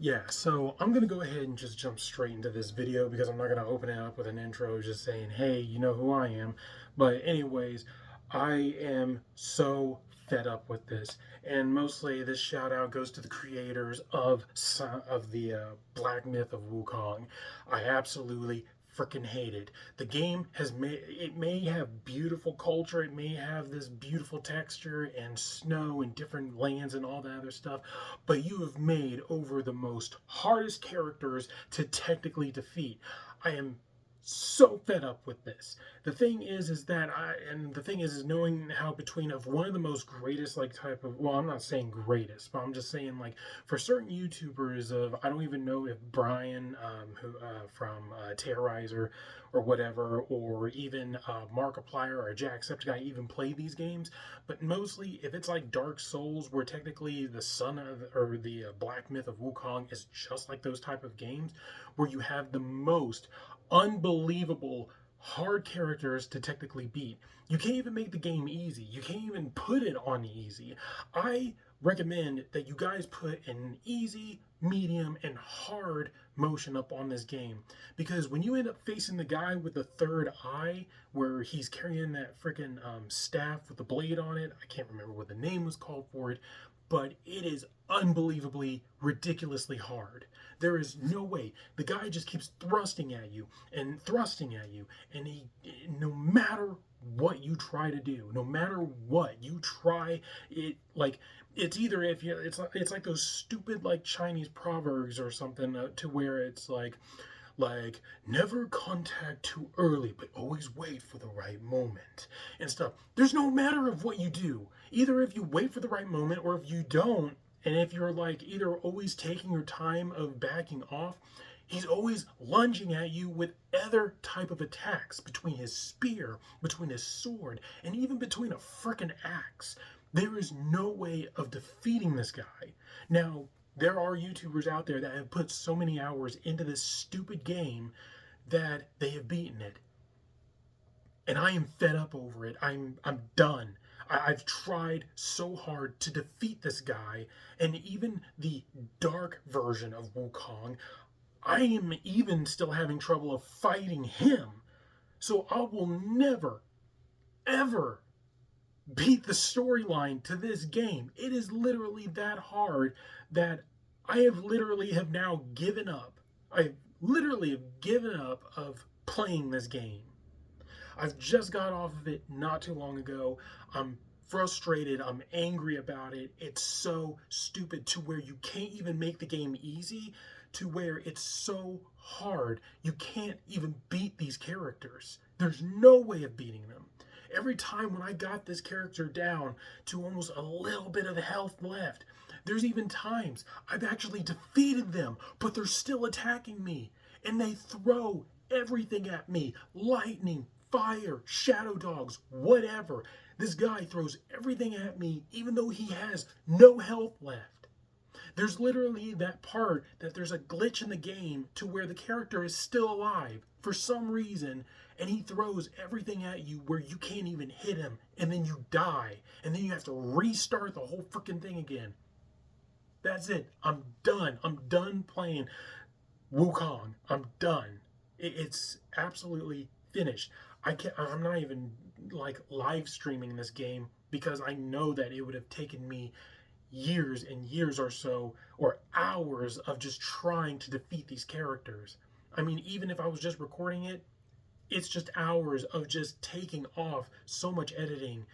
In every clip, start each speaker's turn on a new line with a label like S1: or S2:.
S1: Yeah, so I'm going to go ahead and just jump straight into this video because I'm not going to open it up with an intro just saying, hey, you know who I am. But, anyways, I am so fed up with this. And mostly this shout out goes to the creators of the Black Myth of Wukong. I absolutely freaking hate it. The game may have beautiful culture, it may have this beautiful texture and snow and different lands and all that other stuff, but you have made over the most hardest characters to technically defeat. I am so fed up with this. The thing is knowing how between of one of the most greatest like type of, well, I'm not saying greatest, but I'm just saying like for certain YouTubers of, I don't even know if Brian who from Terrorizer or whatever, or even Markiplier or Jacksepticeye even play these games, but mostly if it's like Dark Souls, where technically the son of or the Black Myth of Wukong is just like those type of games, where you have the most unbelievable hard characters to technically beat. You can't even make the game easy. You can't even put it on easy. I recommend that you guys put an easy, medium, and hard motion up on this game, because when you end up facing the guy with the third eye, where he's carrying that freaking staff with the blade on it, I can't remember what the name was called for it, but it is unbelievably ridiculously hard. There is no way. The guy just keeps thrusting at you and thrusting at you, and he, no matter what you try to do, no matter what you try, it like it's either if you it's like those stupid like Chinese proverbs or something, to where it's like never contact too early, but always wait for the right moment and stuff. There's no matter of what you do. Either if you wait for the right moment or if you don't, and if you're like either always taking your time of backing off, he's always lunging at you with other type of attacks, between his spear, between his sword, and even between a frickin' axe. There is no way of defeating this guy. Now, there are YouTubers out there that have put so many hours into this stupid game that they have beaten it. And I am fed up over it. I'm done. Have tried so hard to defeat this guy, and even the dark version of Wukong, I am even still having trouble of fighting him. So I will never, ever beat the storyline to this game. It is literally that hard that I have now given up. I literally have given up of playing this game. I've just got off of it not too long ago. I'm frustrated. I'm angry about it. It's so stupid, to where you can't even make the game easy, to where it's so hard you can't even beat these characters. There's no way of beating them. Every time when I got this character down to almost a little bit of health left, there's even times I've actually defeated them, but they're still attacking me. And they throw everything at me: lightning, fire, shadow dogs, whatever. This guy throws everything at me, even though he has no health left. There's literally that part that there's a glitch in the game to where the character is still alive for some reason, and he throws everything at you where you can't even hit him, and then you die, and then you have to restart the whole freaking thing again. That's it. I'm done. I'm done playing Wukong. I'm done. It's absolutely finished. I'm not even like live streaming this game, because I know that it would have taken me years and years or so, or hours of just trying to defeat these characters. I mean, even if I was just recording it, it's just hours of just taking off so much editing,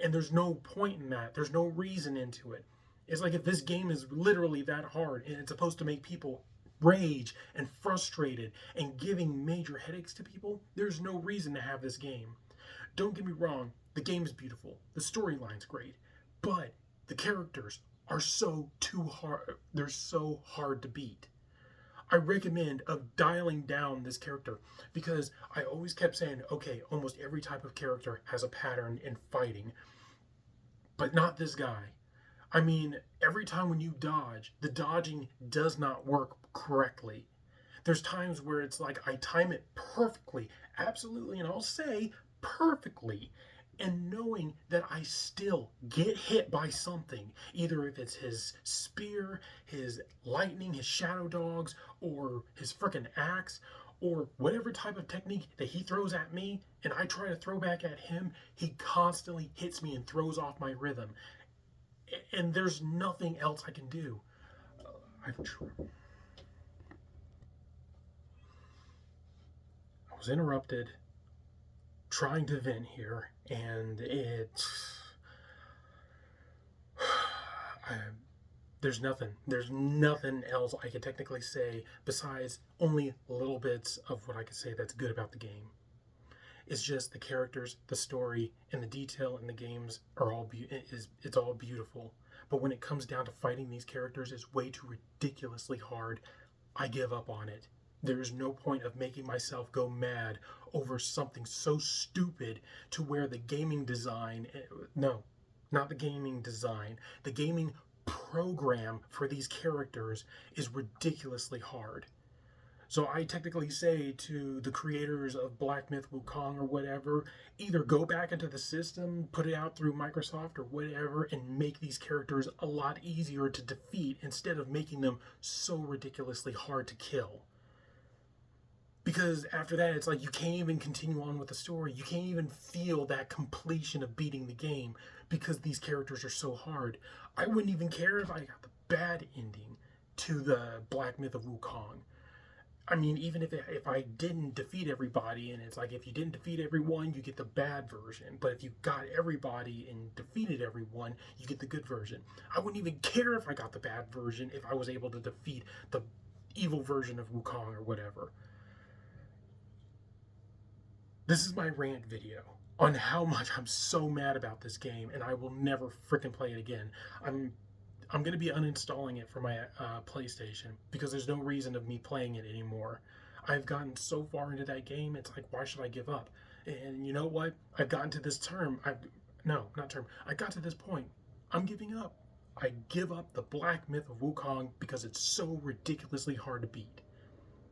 S1: and there's no point in that. There's no reason into it. It's like, if this game is literally that hard and it's supposed to make people rage and frustrated and giving major headaches to people, there's no reason to have this game. Don't get me wrong, the game is beautiful, the storyline's great, but the characters are so too hard. They're so hard to beat. I recommend of dialing down this character, because I always kept saying, okay, almost every type of character has a pattern in fighting, but not this guy. I mean, every time when you dodge, the dodging does not work correctly. There's times where it's like I time it perfectly, absolutely, and I'll say perfectly, and knowing that I still get hit by something, either if it's his spear, his lightning, his shadow dogs, or his frickin' axe, or whatever type of technique that he throws at me and I try to throw back at him, he constantly hits me and throws off my rhythm. And there's nothing else I can do. I was interrupted trying to vent here, and there's nothing else I can technically say besides only little bits of what I could say that's good about the game. It's just the characters, the story, and the detail in the games are all it's all beautiful. But when it comes down to fighting these characters, it's way too ridiculously hard. I give up on it. There is no point of making myself go mad over something so stupid to where the gaming design, no, not the gaming design, the gaming program for these characters is ridiculously hard. So I technically say to the creators of Black Myth Wukong or whatever, either go back into the system, put it out through Microsoft or whatever, and make these characters a lot easier to defeat instead of making them so ridiculously hard to kill. Because after that, it's like you can't even continue on with the story. You can't even feel that completion of beating the game because these characters are so hard. I wouldn't even care if I got the bad ending to the Black Myth of Wukong. I mean, even if I didn't defeat everybody, and it's like if you didn't defeat everyone, you get the bad version. But if you got everybody and defeated everyone, you get the good version. I wouldn't even care if I got the bad version if I was able to defeat the evil version of Wukong or whatever. This is my rant video on how much I'm so mad about this game, and I will never freaking play it again. I'm going to be uninstalling it from my PlayStation because there's no reason of me playing it anymore. I've gotten so far into that game, it's like, why should I give up? And you know what? I've gotten to this term. I got to this point. I'm giving up. I give up the Black Myth of Wukong because it's so ridiculously hard to beat.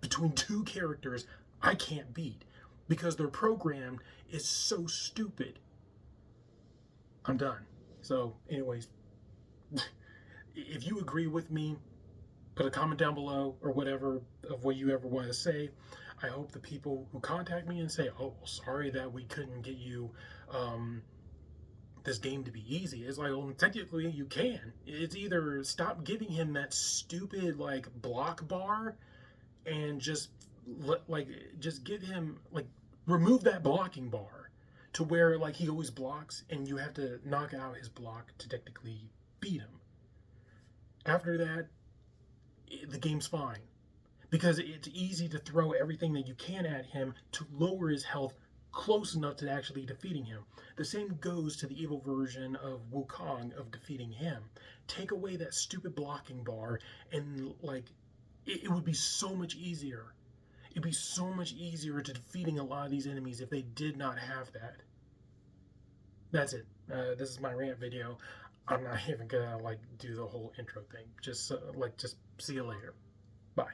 S1: Between two characters I can't beat because their program is so stupid. I'm done. So, anyways, if you agree with me, put a comment down below or whatever of what you ever want to say. I hope the people who contact me and say, oh, well, sorry that we couldn't get you this game to be easy. It's like, well, technically you can. It's either stop giving him that stupid like block bar and just give him like remove that blocking bar to where like he always blocks and you have to knock out his block to technically beat him. After that, the game's fine because it's easy to throw everything that you can at him to lower his health close enough to actually defeating him. The same goes to the evil version of Wukong of defeating him. Take away that stupid blocking bar and like it would be so much easier. It'd be so much easier to defeating a lot of these enemies if they did not have that. That's it. This is my rant video. I'm not even gonna like do the whole intro thing. Just see you later. Bye.